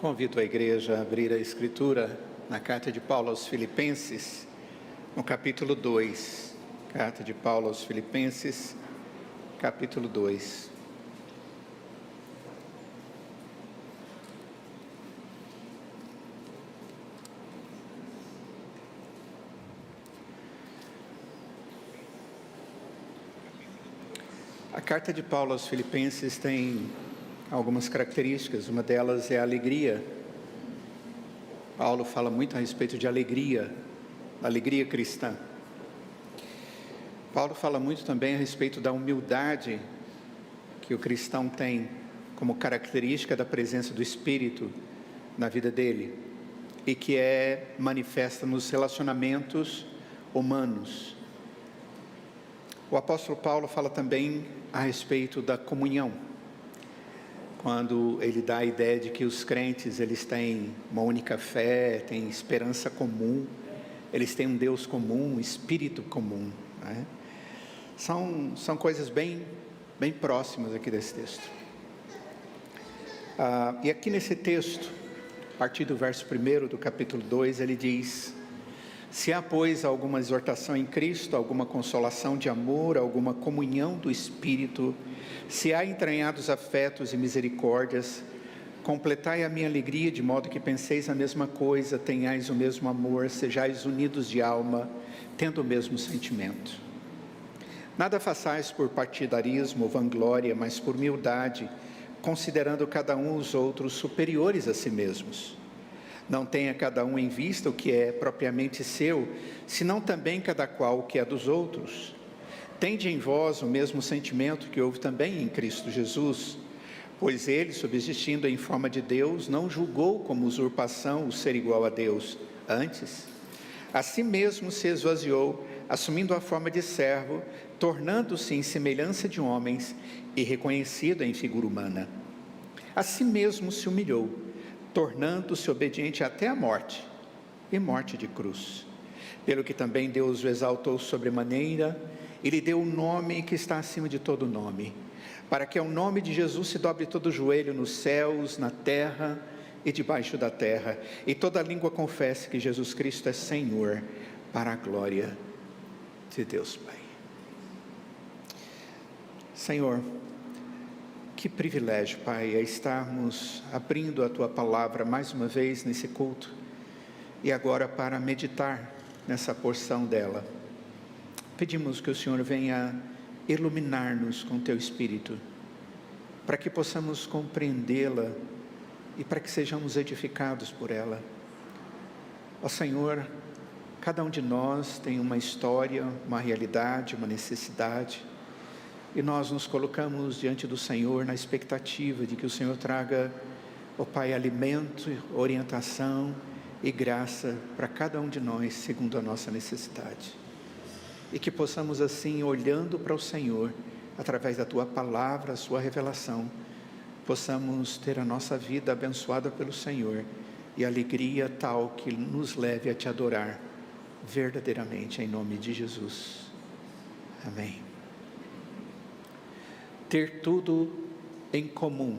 Convido a igreja a abrir a escritura na carta de Paulo aos Filipenses, no capítulo 2. Carta de Paulo aos Filipenses, capítulo 2. A carta de Paulo aos Filipenses tem algumas características, uma delas é a alegria. Paulo fala muito a respeito de alegria cristã. Paulo fala muito também a respeito da humildade que o cristão tem como característica da presença do Espírito na vida dele e que é manifesta nos relacionamentos humanos. O apóstolo Paulo fala também a respeito da comunhão, quando ele dá a ideia de que os crentes, eles têm uma única fé, têm esperança comum, eles têm um Deus comum, um Espírito comum, né? São coisas bem próximas aqui desse texto. E aqui nesse texto, a partir do verso 1 do capítulo 2, ele diz: se há, pois, alguma exortação em Cristo, alguma consolação de amor, alguma comunhão do Espírito, se há entranhados afetos e misericórdias, completai a minha alegria, de modo que penseis a mesma coisa, tenhais o mesmo amor, sejais unidos de alma, tendo o mesmo sentimento. Nada façais por partidarismo ou vanglória, mas por humildade, considerando cada um os outros superiores a si mesmos. Não tenha cada um em vista o que é propriamente seu, senão também cada qual o que é dos outros. Tende em vós o mesmo sentimento que houve também em Cristo Jesus, pois ele, subsistindo em forma de Deus, não julgou como usurpação o ser igual a Deus. Antes, a si mesmo se esvaziou, assumindo a forma de servo, tornando-se em semelhança de homens e reconhecido em figura humana. A si mesmo se humilhou, tornando-se obediente até a morte, e morte de cruz. Pelo que também Deus o exaltou sobremaneira, e lhe deu o nome que está acima de todo nome, para que ao nome de Jesus se dobre todo o joelho nos céus, na terra e debaixo da terra, e toda língua confesse que Jesus Cristo é Senhor, para a glória de Deus Pai. Senhor, que privilégio, Pai, é estarmos abrindo a Tua Palavra mais uma vez nesse culto, e agora para meditar nessa porção dela. Pedimos que o Senhor venha iluminar-nos com Teu Espírito, para que possamos compreendê-la e para que sejamos edificados por ela. Ó Senhor, cada um de nós tem uma história, uma realidade, uma necessidade, e nós nos colocamos diante do Senhor na expectativa de que o Senhor traga, ó Pai, alimento, orientação e graça para cada um de nós, segundo a nossa necessidade. E que possamos assim, olhando para o Senhor, através da Tua Palavra, a Sua revelação, possamos ter a nossa vida abençoada pelo Senhor e alegria tal que nos leve a Te adorar verdadeiramente, em nome de Jesus. Amém. Ter tudo em comum.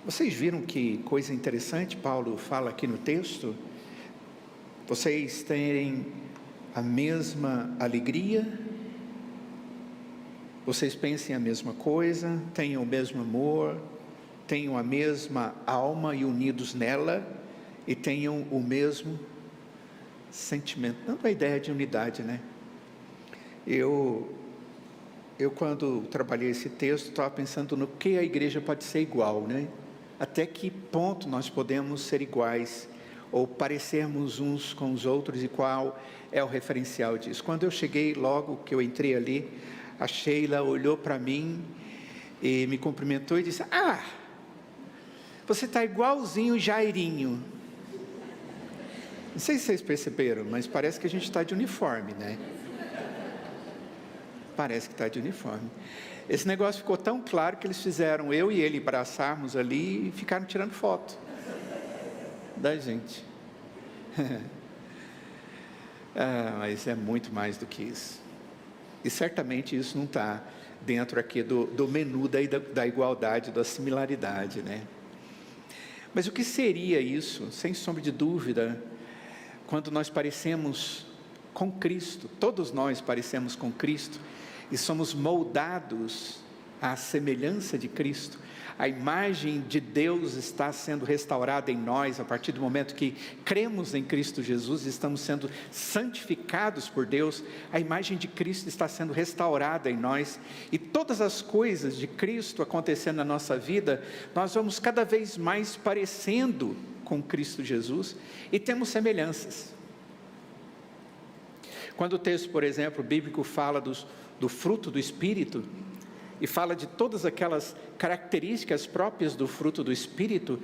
Vocês viram que coisa interessante Paulo fala aqui no texto? Vocês terem a mesma alegria, vocês pensem a mesma coisa, tenham o mesmo amor, tenham a mesma alma e unidos nela, e tenham o mesmo sentimento. Dando a ideia de unidade, né? Eu quando trabalhei esse texto, estava pensando no que a igreja pode ser igual, né? Até que ponto nós podemos ser iguais, ou parecermos uns com os outros, e qual é o referencial disso. Quando eu cheguei, logo que eu entrei ali, a Sheila olhou para mim e me cumprimentou e disse: ah, você está igualzinho o Jairinho. Não sei se vocês perceberam, mas parece que a gente está de uniforme, né? Parece que está de uniforme. Esse negócio ficou tão claro que eles fizeram eu e ele abraçarmos ali e ficaram tirando foto da gente. Mas é muito mais do que isso. E certamente isso não está dentro aqui do menu da igualdade, da similaridade, né? Mas o que seria isso, sem sombra de dúvida, quando nós parecemos com Cristo? Todos nós parecemos com Cristo e somos moldados à semelhança de Cristo. A imagem de Deus está sendo restaurada em nós a partir do momento que cremos em Cristo Jesus, estamos sendo santificados por Deus. A imagem de Cristo está sendo restaurada em nós, e todas as coisas de Cristo acontecendo na nossa vida, nós vamos cada vez mais parecendo com Cristo Jesus e temos semelhanças. Quando o texto, por exemplo, bíblico fala do fruto do Espírito, e fala de todas aquelas características próprias do fruto do Espírito,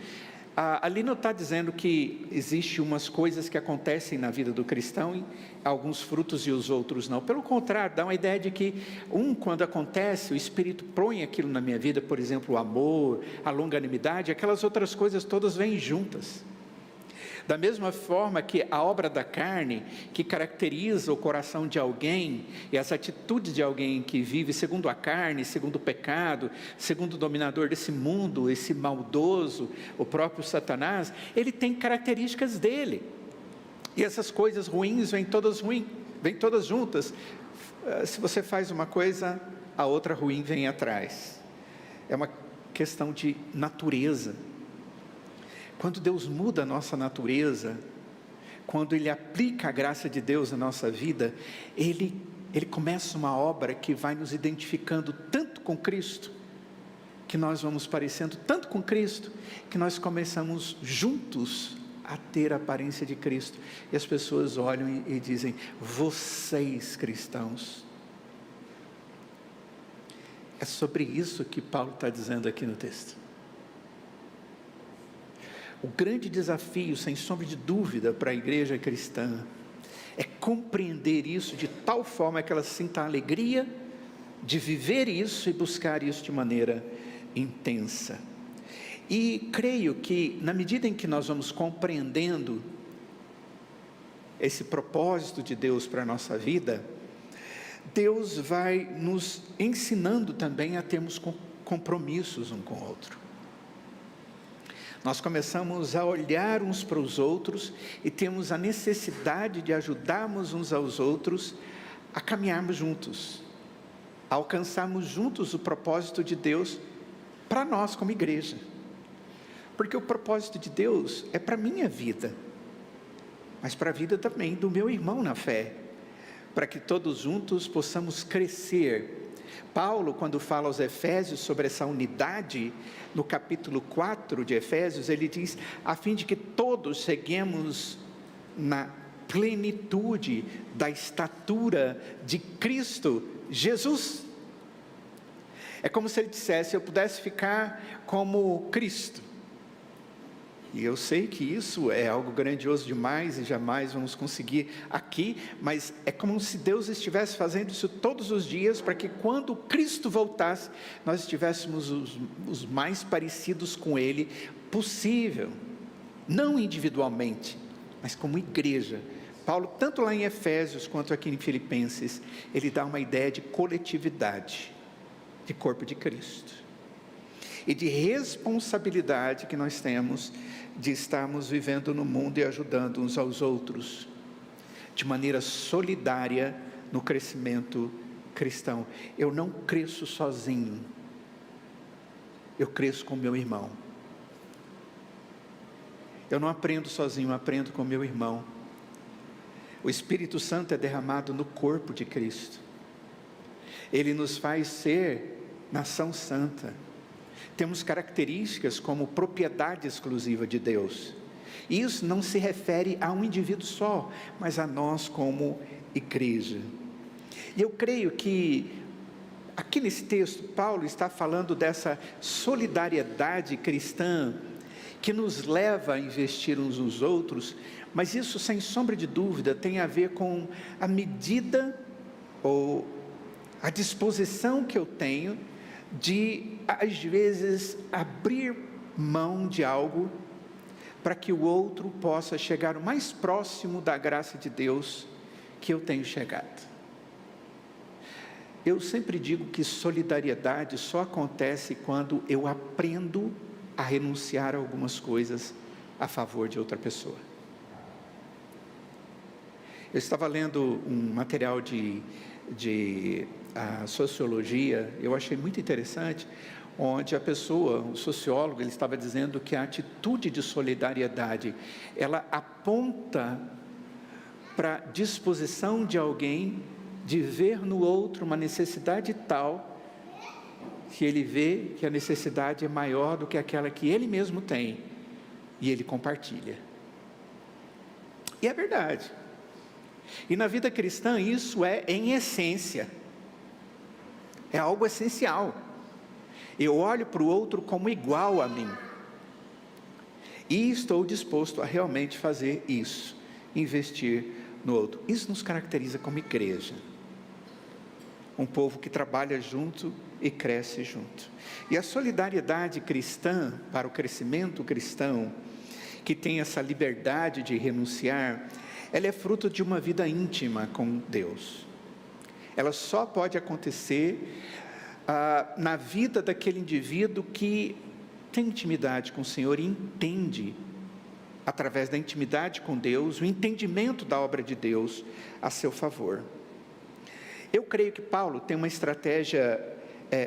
ali não está dizendo que existe umas coisas que acontecem na vida do cristão, alguns frutos e os outros não. Pelo contrário, dá uma ideia de que quando acontece, o Espírito põe aquilo na minha vida, por exemplo, o amor, a longanimidade, aquelas outras coisas todas vêm juntas. Da mesma forma que a obra da carne, que caracteriza o coração de alguém, e as atitudes de alguém que vive segundo a carne, segundo o pecado, segundo o dominador desse mundo, esse maldoso, o próprio Satanás, ele tem características dele. E essas coisas ruins vêm todas juntas. Se você faz uma coisa, a outra ruim vem atrás. É uma questão de natureza. Quando Deus muda a nossa natureza, quando Ele aplica a graça de Deus na nossa vida, Ele começa uma obra que vai nos identificando tanto com Cristo, que nós vamos parecendo tanto com Cristo, que nós começamos juntos a ter a aparência de Cristo. E as pessoas olham e dizem: vocês cristãos. É sobre isso que Paulo está dizendo aqui no texto. O grande desafio, sem sombra de dúvida, para a igreja cristã é compreender isso de tal forma que ela sinta a alegria de viver isso e buscar isso de maneira intensa. E creio que, na medida em que nós vamos compreendendo esse propósito de Deus para a nossa vida, Deus vai nos ensinando também a termos compromissos um com o outro. Nós começamos a olhar uns para os outros e temos a necessidade de ajudarmos uns aos outros a caminharmos juntos, a alcançarmos juntos o propósito de Deus para nós como igreja. Porque o propósito de Deus é para a minha vida, mas para a vida também do meu irmão na fé, para que todos juntos possamos crescer. Paulo, quando fala aos Efésios sobre essa unidade, no capítulo 4 de Efésios, ele diz: a fim de que todos cheguemos na plenitude da estatura de Cristo Jesus. É como se ele dissesse: eu pudesse ficar como Cristo. E eu sei que isso é algo grandioso demais e jamais vamos conseguir aqui, mas é como se Deus estivesse fazendo isso todos os dias, para que quando Cristo voltasse, nós estivéssemos os mais parecidos com Ele possível, não individualmente, mas como igreja. Paulo, tanto lá em Efésios quanto aqui em Filipenses, ele dá uma ideia de coletividade, de corpo de Cristo, e de responsabilidade que nós temos de estarmos vivendo no mundo e ajudando uns aos outros, de maneira solidária no crescimento cristão. Eu não cresço sozinho, eu cresço com meu irmão. Eu não aprendo sozinho, eu aprendo com meu irmão. O Espírito Santo é derramado no corpo de Cristo. Ele nos faz ser nação santa. Temos características como propriedade exclusiva de Deus. Isso não se refere a um indivíduo só, mas a nós como igreja. E eu creio que aqui nesse texto, Paulo está falando dessa solidariedade cristã que nos leva a investir uns nos outros, mas isso, sem sombra de dúvida, tem a ver com a medida ou a disposição que eu tenho de, às vezes, abrir mão de algo para que o outro possa chegar o mais próximo da graça de Deus que eu tenho chegado. Eu sempre digo que solidariedade só acontece quando eu aprendo a renunciar a algumas coisas a favor de outra pessoa. Eu estava lendo um material de sociologia, eu achei muito interessante, onde a pessoa, o sociólogo, ele estava dizendo que a atitude de solidariedade, ela aponta para a disposição de alguém de ver no outro uma necessidade tal, que ele vê que a necessidade é maior do que aquela que ele mesmo tem, e ele compartilha. E é verdade. E na vida cristã isso é em essência, é algo essencial. Eu olho para o outro como igual a mim, e estou disposto a realmente fazer isso, investir no outro. Isso nos caracteriza como igreja, um povo que trabalha junto e cresce junto. E a solidariedade cristã, para o crescimento cristão, que tem essa liberdade de renunciar, ela é fruto de uma vida íntima com Deus. Ela só pode acontecer na vida daquele indivíduo que tem intimidade com o Senhor e entende, através da intimidade com Deus, o entendimento da obra de Deus a seu favor. Eu creio que Paulo tem uma estratégia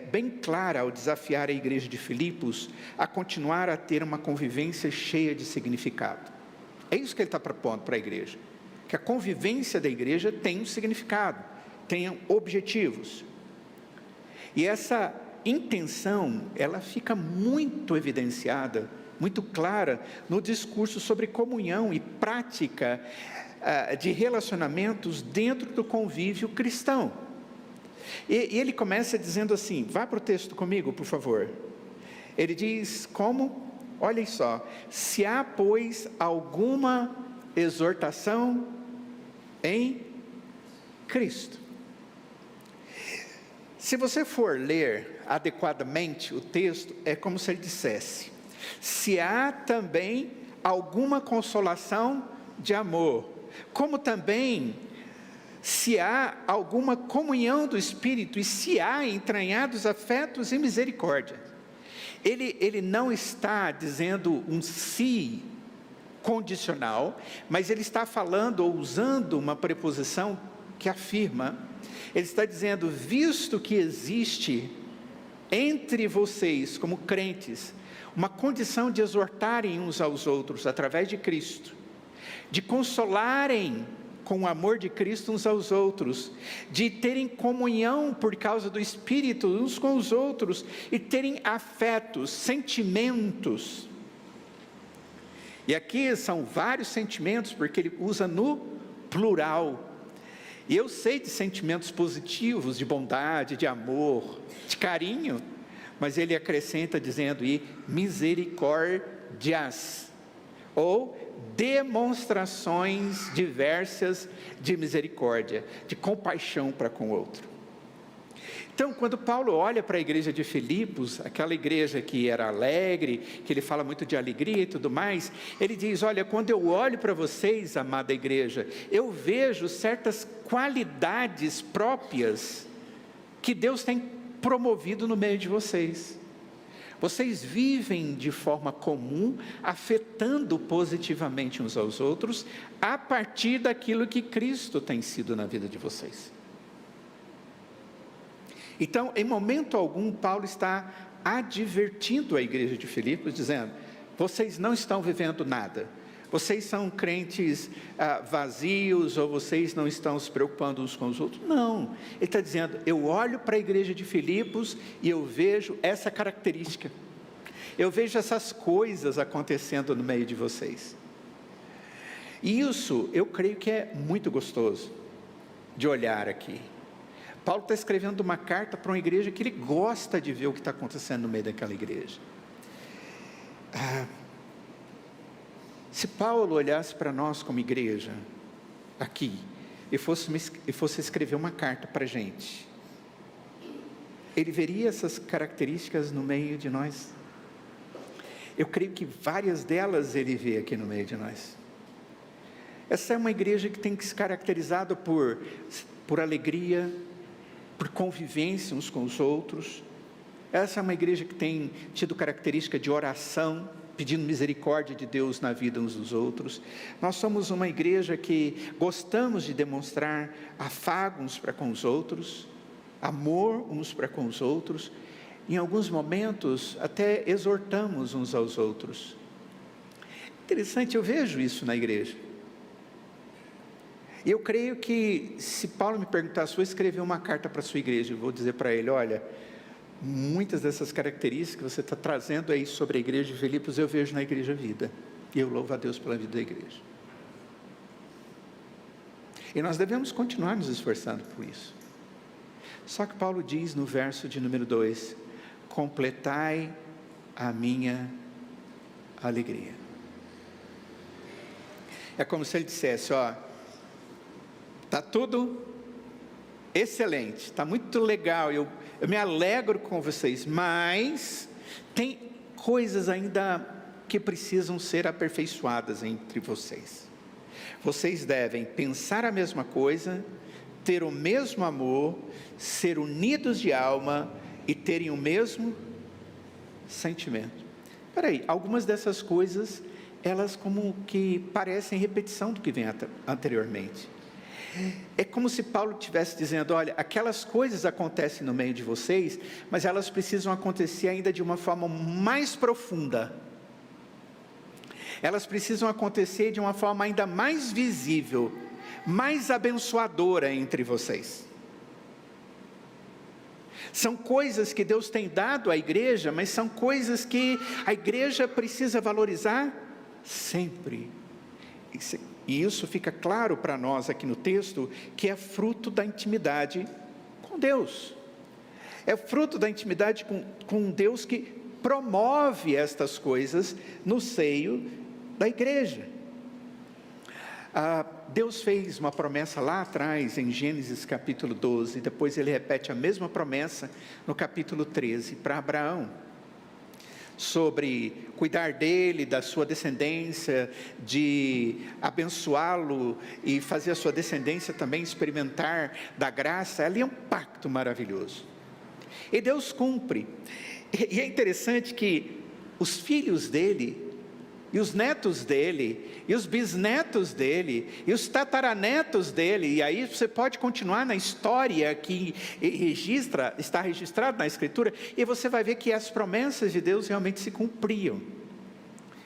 bem clara ao desafiar a igreja de Filipos a continuar a ter uma convivência cheia de significado. É isso que ele está propondo para a igreja, que a convivência da igreja tenha um significado, tenha objetivos. E essa intenção, ela fica muito evidenciada, muito clara, no discurso sobre comunhão e prática de relacionamentos dentro do convívio cristão. E ele começa dizendo assim, vá para o texto comigo, por favor. Ele diz como? Olhem só, se há, pois, alguma exortação em Cristo. Se você for ler adequadamente o texto, é como se ele dissesse, se há também alguma consolação de amor, como também se há alguma comunhão do Espírito, e se há entranhados afetos e misericórdia. Ele não está dizendo um se condicional, mas ele está falando ou usando uma preposição que afirma. Ele está dizendo, visto que existe entre vocês, como crentes, uma condição de exortarem uns aos outros, através de Cristo, de consolarem com o amor de Cristo uns aos outros, de terem comunhão por causa do Espírito uns com os outros, e terem afetos, sentimentos. E aqui são vários sentimentos, porque ele usa no plural. E eu sei de sentimentos positivos, de bondade, de amor, de carinho, mas ele acrescenta dizendo, e misericórdias, ou demonstrações diversas de misericórdia, de compaixão para com o outro. Então, quando Paulo olha para a igreja de Filipos, aquela igreja que era alegre, que ele fala muito de alegria e tudo mais, ele diz, olha, quando eu olho para vocês, amada igreja, eu vejo certas qualidades próprias que Deus tem promovido no meio de vocês. Vocês vivem de forma comum, afetando positivamente uns aos outros, a partir daquilo que Cristo tem sido na vida de vocês. Então, em momento algum, Paulo está advertindo a igreja de Filipos, dizendo, vocês não estão vivendo nada, vocês são crentes vazios, ou vocês não estão se preocupando uns com os outros. Não, ele está dizendo, eu olho para a igreja de Filipos e eu vejo essa característica, eu vejo essas coisas acontecendo no meio de vocês. E isso, eu creio que é muito gostoso de olhar aqui. Paulo está escrevendo uma carta para uma igreja que ele gosta de ver o que está acontecendo no meio daquela igreja. Se Paulo olhasse para nós como igreja, aqui, e fosse escrever uma carta para a gente, ele veria essas características no meio de nós? Eu creio que várias delas ele vê aqui no meio de nós. Essa é uma igreja que tem que se caracterizar por alegria, por convivência uns com os outros, Essa é uma igreja que tem tido característica de oração, pedindo misericórdia de Deus na vida uns dos outros. Nós somos uma igreja que gostamos de demonstrar afago uns para com os outros, amor uns para com os outros. Em alguns momentos até exortamos uns aos outros. Interessante, eu vejo isso na igreja. E eu creio que se Paulo me perguntasse, vou escrever uma carta para a sua igreja, eu vou dizer para ele, olha, muitas dessas características que você está trazendo aí sobre a igreja de Filipos, eu vejo na igreja Vida. E eu louvo a Deus pela vida da igreja. E nós devemos continuar nos esforçando por isso. Só que Paulo diz no verso de número 2, completai a minha alegria. É como se ele dissesse, ó, está tudo excelente, está muito legal, eu me alegro com vocês, mas tem coisas ainda que precisam ser aperfeiçoadas entre vocês. Vocês devem pensar a mesma coisa, ter o mesmo amor, ser unidos de alma e terem o mesmo sentimento. Espera aí, algumas dessas coisas, elas como que parecem repetição do que vem anteriormente. É como se Paulo estivesse dizendo, olha, aquelas coisas acontecem no meio de vocês, mas elas precisam acontecer ainda de uma forma mais profunda. Elas precisam acontecer de uma forma ainda mais visível, mais abençoadora entre vocês. São coisas que Deus tem dado à igreja, mas são coisas que a igreja precisa valorizar sempre. E isso fica claro para nós aqui no texto, que é fruto da intimidade com Deus. É fruto da intimidade com Deus que promove estas coisas no seio da igreja. Deus fez uma promessa lá atrás, em Gênesis capítulo 12, depois ele repete a mesma promessa no capítulo 13 para Abraão, sobre cuidar dele, da sua descendência, de abençoá-lo e fazer a sua descendência também experimentar da graça. Ali é um pacto maravilhoso, e Deus cumpre. E é interessante que os filhos dele, e os netos dele, e os bisnetos dele, e os tataranetos dele, e aí você pode continuar na história que está registrado na Escritura, e você vai ver que as promessas de Deus realmente se cumpriam.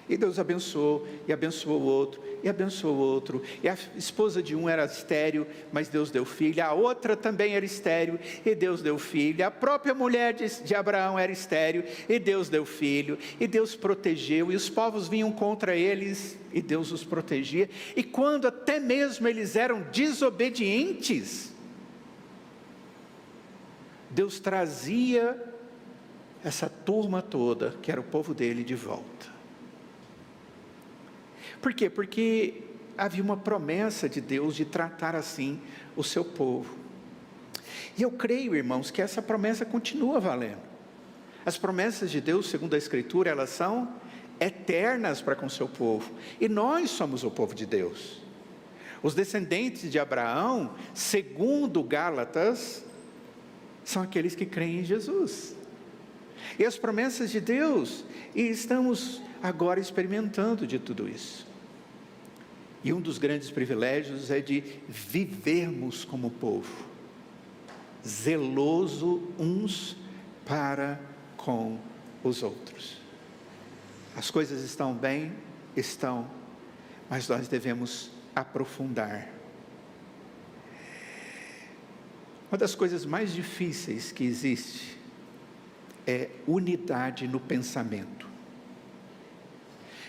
E Deus abençoou, e abençoou o outro, e abençoou o outro. E a esposa de um era estéril, mas Deus deu filho. A outra também era estéril, e Deus deu filho. A própria mulher de Abraão era estéril, e Deus deu filho. E Deus protegeu, e os povos vinham contra eles, e Deus os protegia. E quando até mesmo eles eram desobedientes, Deus trazia essa turma toda, que era o povo dele, de volta. Por quê? Porque havia uma promessa de Deus de tratar assim o seu povo. E eu creio, irmãos, que essa promessa continua valendo. As promessas de Deus, segundo a Escritura, elas são eternas para com o seu povo. E nós somos o povo de Deus. Os descendentes de Abraão, segundo Gálatas, são aqueles que creem em Jesus. E as promessas de Deus, e estamos agora experimentando de tudo isso. E um dos grandes privilégios é de vivermos como povo, zeloso uns para com os outros. As coisas estão bem? Estão, mas nós devemos aprofundar. Uma das coisas mais difíceis que existe é unidade no pensamento.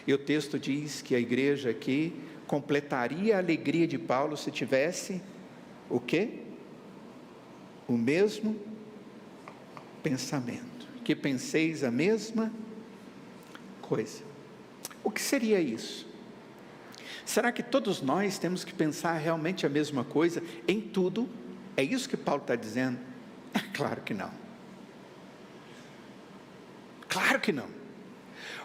E o texto diz que a igreja aqui completaria a alegria de Paulo se tivesse o quê? O mesmo pensamento. Que penseis a mesma coisa. O que seria isso? Será que todos nós temos que pensar realmente a mesma coisa em tudo? É isso que Paulo está dizendo? É claro que não. Claro que não.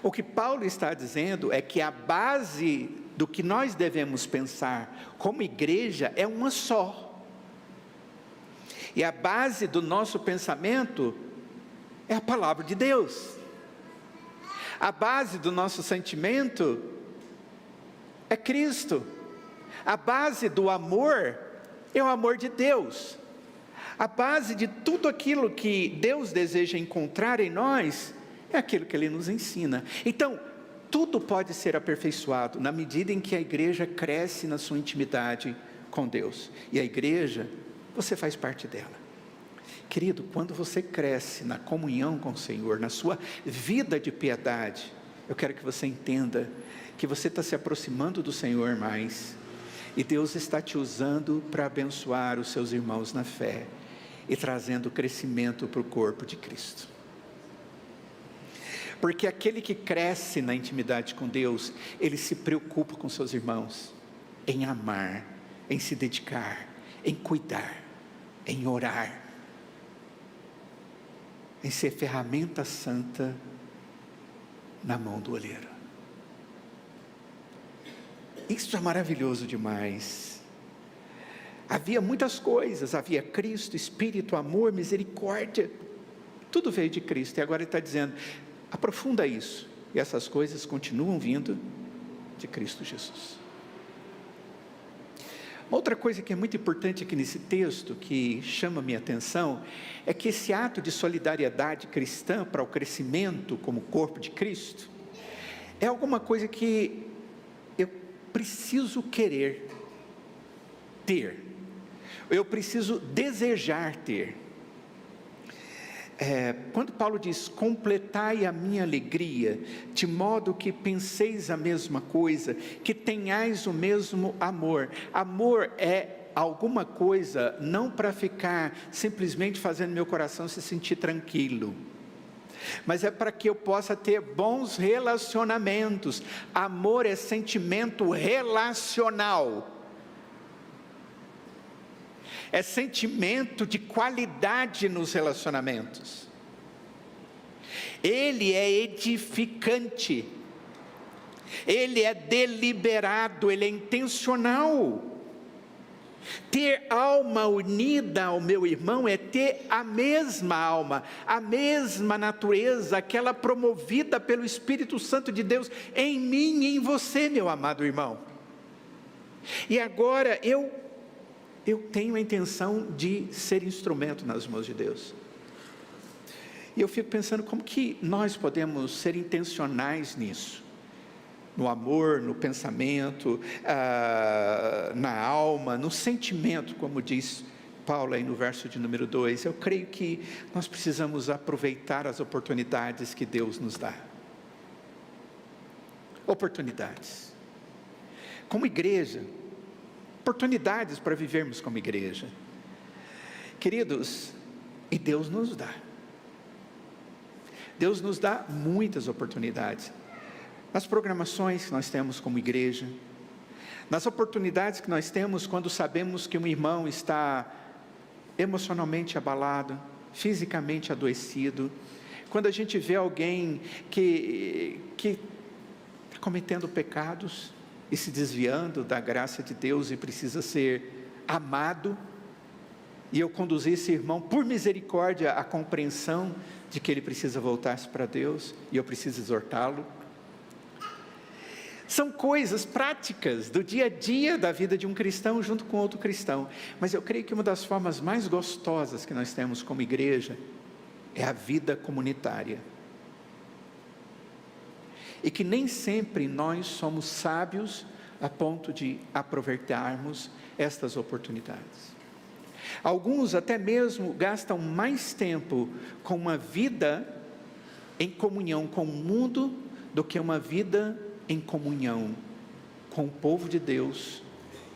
O que Paulo está dizendo é que a base do que nós devemos pensar como igreja é uma só. E a base do nosso pensamento é a palavra de Deus. A base do nosso sentimento é Cristo. A base do amor é o amor de Deus. A base de tudo aquilo que Deus deseja encontrar em nós é aquilo que Ele nos ensina. Então, tudo pode ser aperfeiçoado na medida em que a igreja cresce na sua intimidade com Deus. E a igreja, você faz parte dela. Querido, quando você cresce na comunhão com o Senhor, na sua vida de piedade, eu quero que você entenda que você está se aproximando do Senhor mais, e Deus está te usando para abençoar os seus irmãos na fé, e trazendo crescimento para o corpo de Cristo. Porque aquele que cresce na intimidade com Deus, ele se preocupa com seus irmãos, em amar, em se dedicar, em cuidar, em orar, em ser ferramenta santa na mão do oleiro. Isso é maravilhoso demais. Havia muitas coisas, havia Cristo, Espírito, amor, misericórdia, tudo veio de Cristo, e agora Ele está dizendo, aprofunda isso, e essas coisas continuam vindo de Cristo Jesus. Outra coisa que é muito importante aqui nesse texto, que chama minha atenção, é que esse ato de solidariedade cristã para o crescimento como corpo de Cristo, é alguma coisa que eu preciso querer ter, eu preciso desejar ter. Quando Paulo diz, completai a minha alegria, de modo que penseis a mesma coisa, que tenhais o mesmo amor. Amor é alguma coisa, não para ficar simplesmente fazendo meu coração se sentir tranquilo, mas é para que eu possa ter bons relacionamentos. Amor é sentimento relacional. É sentimento de qualidade nos relacionamentos. Ele é edificante, ele é deliberado, ele é intencional. Ter alma unida ao meu irmão é ter a mesma alma, a mesma natureza, aquela promovida pelo Espírito Santo de Deus em mim e em você, meu amado irmão. E agora eu tenho a intenção de ser instrumento nas mãos de Deus. E eu fico pensando como que nós podemos ser intencionais nisso. No amor, no pensamento, na alma, no sentimento, como diz Paulo aí no verso de número 2. Eu creio que nós precisamos aproveitar as oportunidades que Deus nos dá. Oportunidades. Como igreja, oportunidades para vivermos como igreja. Queridos, e Deus nos dá. Deus nos dá muitas oportunidades. Nas programações que nós temos como igreja, nas oportunidades que nós temos quando sabemos que um irmão está emocionalmente abalado, fisicamente adoecido, quando a gente vê alguém que está cometendo pecados e se desviando da graça de Deus e precisa ser amado, e eu conduzi esse irmão por misericórdia à compreensão de que ele precisa voltar-se para Deus, e eu preciso exortá-lo. São coisas práticas do dia a dia da vida de um cristão junto com outro cristão, mas eu creio que uma das formas mais gostosas que nós temos como igreja é a vida comunitária. E que nem sempre nós somos sábios a ponto de aproveitarmos estas oportunidades. Alguns até mesmo gastam mais tempo com uma vida em comunhão com o mundo do que uma vida em comunhão com o povo de Deus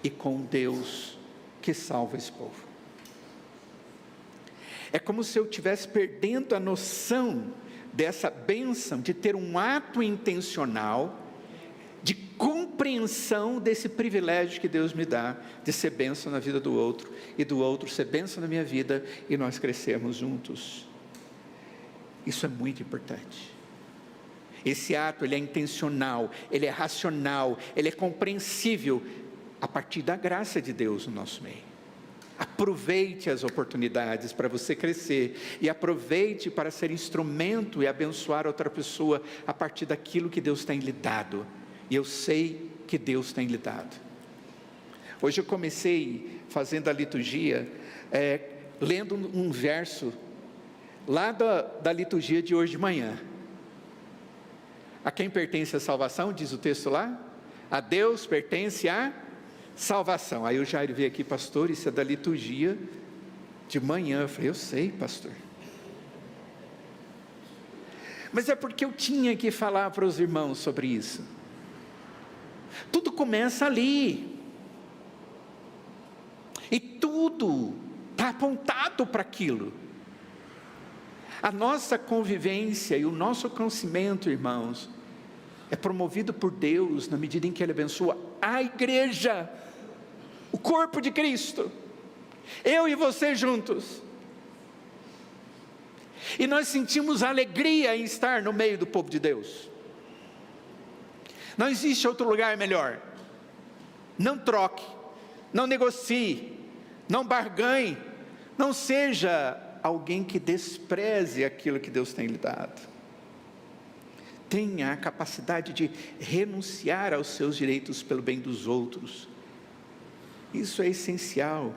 e com Deus que salva esse povo. É como se eu estivesse perdendo a noção dessa bênção de ter um ato intencional de compreensão desse privilégio que Deus me dá de ser bênção na vida do outro e do outro ser bênção na minha vida e nós crescermos juntos. Isso é muito importante. Esse ato, ele é intencional, ele é racional, ele é compreensível a partir da graça de Deus no nosso meio. Aproveite as oportunidades para você crescer, e aproveite para ser instrumento e abençoar outra pessoa a partir daquilo que Deus tem lhe dado, e eu sei que Deus tem lhe dado. Hoje eu comecei fazendo a liturgia, lendo um verso lá da liturgia de hoje de manhã. A quem pertence a salvação, diz o texto lá? A Deus pertence a salvação. Aí o Jair veio aqui: pastor, isso é da liturgia de manhã. Eu falei: eu sei, pastor. Mas é porque eu tinha que falar para os irmãos sobre isso. Tudo começa ali. E tudo está apontado para aquilo. A nossa convivência e o nosso conhecimento, irmãos, é promovido por Deus na medida em que Ele abençoa a igreja, o corpo de Cristo, eu e você juntos. E nós sentimos alegria em estar no meio do povo de Deus. Não existe outro lugar melhor. Não troque, não negocie, não barganhe, não seja alguém que despreze aquilo que Deus tem lhe dado. Tenha a capacidade de renunciar aos seus direitos pelo bem dos outros. Isso é essencial,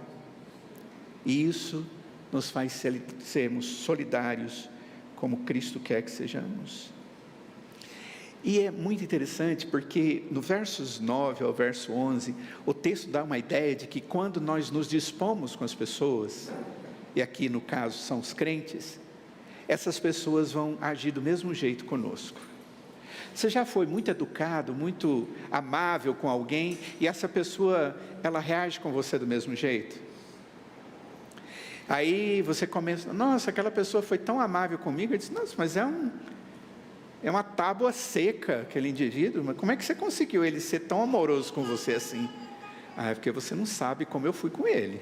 e isso nos faz sermos solidários, como Cristo quer que sejamos. E é muito interessante, porque no versos 9 ao verso 11, o texto dá uma ideia de que quando nós nos dispomos com as pessoas, e aqui no caso são os crentes, essas pessoas vão agir do mesmo jeito conosco. Você já foi muito educado, muito amável com alguém, e essa pessoa, ela reage com você do mesmo jeito? Aí você começa: nossa, aquela pessoa foi tão amável comigo. Eu disse: nossa, mas é uma tábua seca aquele indivíduo, mas como é que você conseguiu ele ser tão amoroso com você assim? É porque você não sabe como eu fui com ele.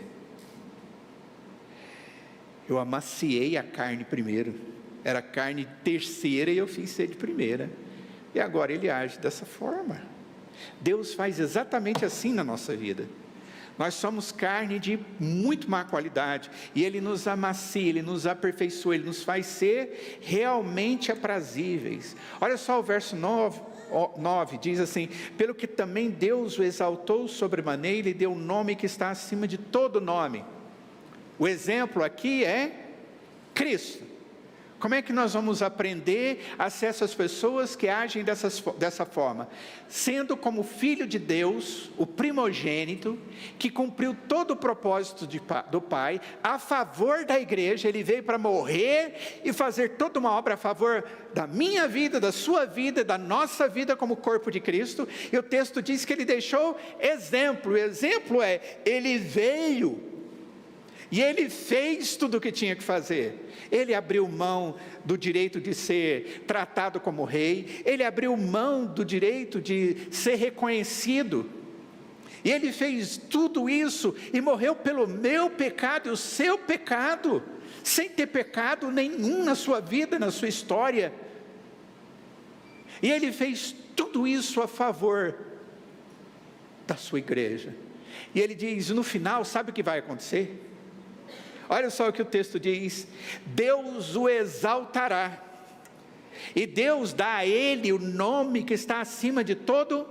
Eu amaciei a carne primeiro, era carne terceira e eu fiz ser de primeira, e agora ele age dessa forma. Deus faz exatamente assim na nossa vida. Nós somos carne de muito má qualidade, e Ele nos amacia, Ele nos aperfeiçoa, Ele nos faz ser realmente aprazíveis. Olha só o verso 9 diz assim: pelo que também Deus o exaltou sobremaneira e deu um nome que está acima de todo nome. O exemplo aqui é Cristo. Como é que nós vamos aprender a ser essas pessoas que agem dessa forma? Sendo como filho de Deus, o primogênito, que cumpriu todo o propósito do Pai, a favor da igreja. Ele veio para morrer e fazer toda uma obra a favor da minha vida, da sua vida, da nossa vida como corpo de Cristo. E o texto diz que Ele deixou exemplo. O exemplo é: Ele veio e Ele fez tudo o que tinha que fazer. Ele abriu mão do direito de ser tratado como rei, Ele abriu mão do direito de ser reconhecido, e Ele fez tudo isso e morreu pelo meu pecado e o seu pecado, sem ter pecado nenhum na sua vida, na sua história. E Ele fez tudo isso a favor da sua igreja. E Ele diz no final: sabe o que vai acontecer? Olha só o que o texto diz: Deus o exaltará, e Deus dá a Ele o nome que está acima de todo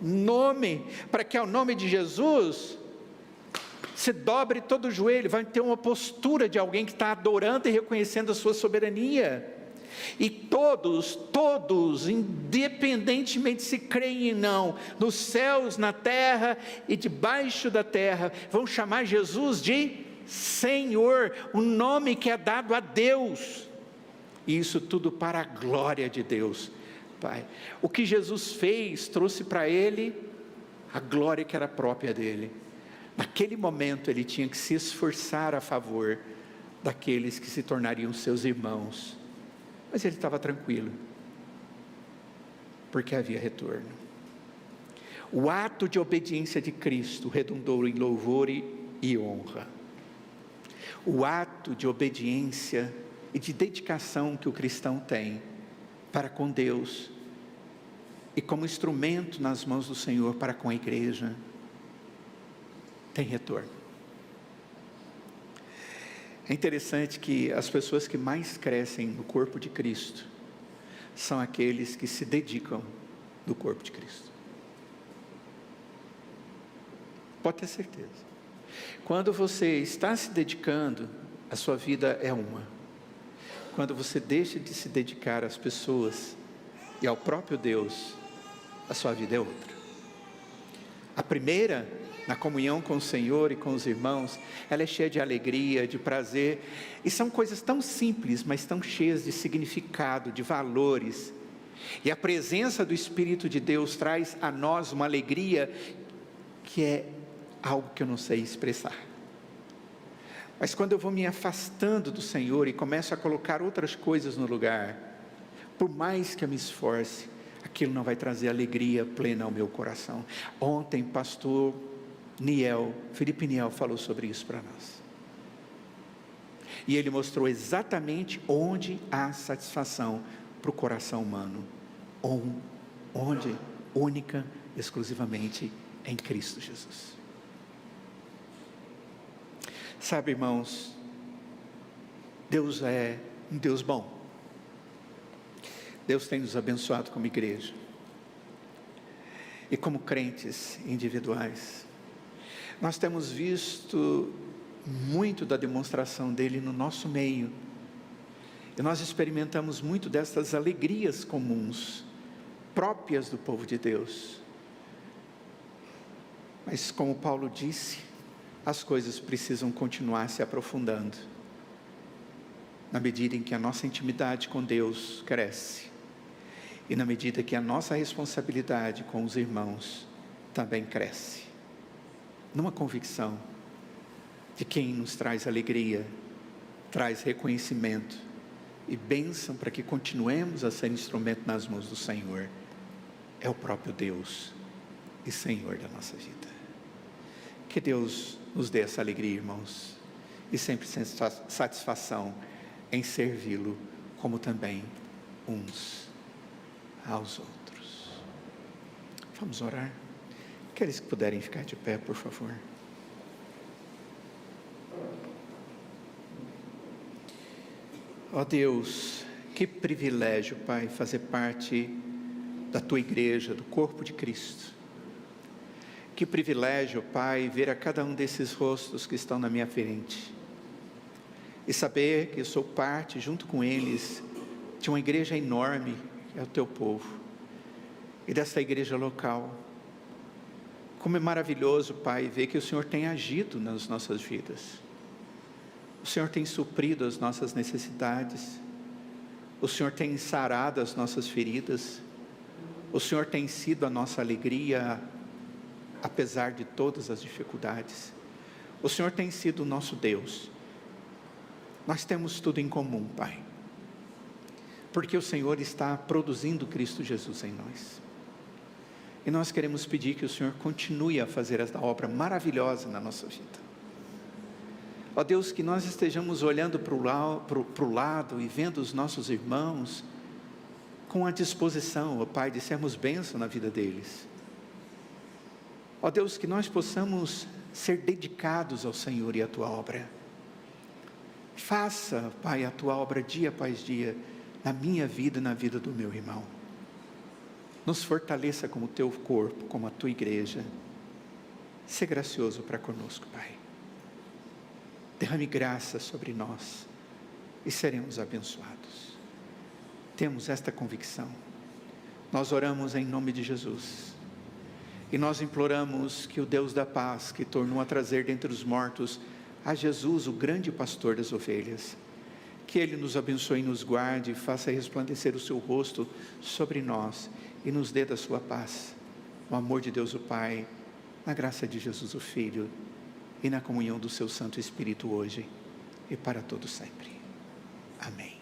nome, para que ao nome de Jesus se dobre todo o joelho. Vai ter uma postura de alguém que está adorando e reconhecendo a sua soberania. E todos, independentemente se creem ou não, nos céus, na terra e debaixo da terra, vão chamar Jesus de Senhor, o nome que é dado a Deus. E isso tudo para a glória de Deus Pai. O que Jesus fez trouxe para Ele a glória que era própria dele. Naquele momento Ele tinha que se esforçar a favor daqueles que se tornariam seus irmãos, mas Ele estava tranquilo, porque havia retorno. O ato de obediência de Cristo redundou em louvor e honra. O ato de obediência e de dedicação que o cristão tem para com Deus e como instrumento nas mãos do Senhor para com a igreja, tem retorno. É interessante que as pessoas que mais crescem no corpo de Cristo são aqueles que se dedicam no corpo de Cristo. Pode ter certeza. Quando você está se dedicando, a sua vida é uma. Quando você deixa de se dedicar às pessoas e ao próprio Deus, a sua vida é outra. A primeira, na comunhão com o Senhor e com os irmãos, ela é cheia de alegria, de prazer, e são coisas tão simples, mas tão cheias de significado, de valores. E a presença do Espírito de Deus traz a nós uma alegria que é algo que eu não sei expressar. Mas quando eu vou me afastando do Senhor e começo a colocar outras coisas no lugar, por mais que eu me esforce, aquilo não vai trazer alegria plena ao meu coração. Ontem, pastor Felipe Niel falou sobre isso para nós. E ele mostrou exatamente onde há satisfação para o coração humano. Onde? Única, exclusivamente em Cristo Jesus. Sabe, irmãos, Deus é um Deus bom. Deus tem nos abençoado como igreja e como crentes individuais. Nós temos visto muito da demonstração dele no nosso meio, e nós experimentamos muito dessas alegrias comuns, próprias do povo de Deus. Mas como Paulo disse, as coisas precisam continuar se aprofundando, na medida em que a nossa intimidade com Deus cresce, e na medida que a nossa responsabilidade com os irmãos também cresce, numa convicção de quem nos traz alegria, traz reconhecimento e bênção para que continuemos a ser instrumento nas mãos do Senhor, é o próprio Deus e Senhor da nossa vida. Que Deus nos dê essa alegria, irmãos, e sempre satisfação em servi-lo, como também uns aos outros. Vamos orar? Aqueles que puderem ficar de pé, por favor. Ó Deus, que privilégio, Pai, fazer parte da Tua igreja, do corpo de Cristo. Que privilégio, Pai, ver a cada um desses rostos que estão na minha frente e saber que eu sou parte, junto com eles, de uma igreja enorme, que é o Teu povo, e dessa igreja local. Como é maravilhoso, Pai, ver que o Senhor tem agido nas nossas vidas. O Senhor tem suprido as nossas necessidades, o Senhor tem sarado as nossas feridas, o Senhor tem sido a nossa alegria, apesar de todas as dificuldades. O Senhor tem sido o nosso Deus. Nós temos tudo em comum, Pai, porque o Senhor está produzindo Cristo Jesus em nós, e nós queremos pedir que o Senhor continue a fazer esta obra maravilhosa na nossa vida. Ó Deus, que nós estejamos olhando para o lado e vendo os nossos irmãos com a disposição, ó Pai, de sermos bênção na vida deles. Ó Deus, que nós possamos ser dedicados ao Senhor e à Tua obra. Faça, Pai, a Tua obra dia após dia, na minha vida e na vida do meu irmão. Nos fortaleça como Teu corpo, como a Tua igreja. Sê gracioso para conosco, Pai. Derrame graça sobre nós e seremos abençoados. Temos esta convicção. Nós oramos em nome de Jesus. E nós imploramos que o Deus da paz, que tornou a trazer dentre os mortos a Jesus, o grande pastor das ovelhas, que Ele nos abençoe e nos guarde, faça resplandecer o seu rosto sobre nós e nos dê da sua paz, o amor de Deus o Pai, na graça de Jesus o Filho e na comunhão do seu Santo Espírito hoje e para todo sempre. Amém.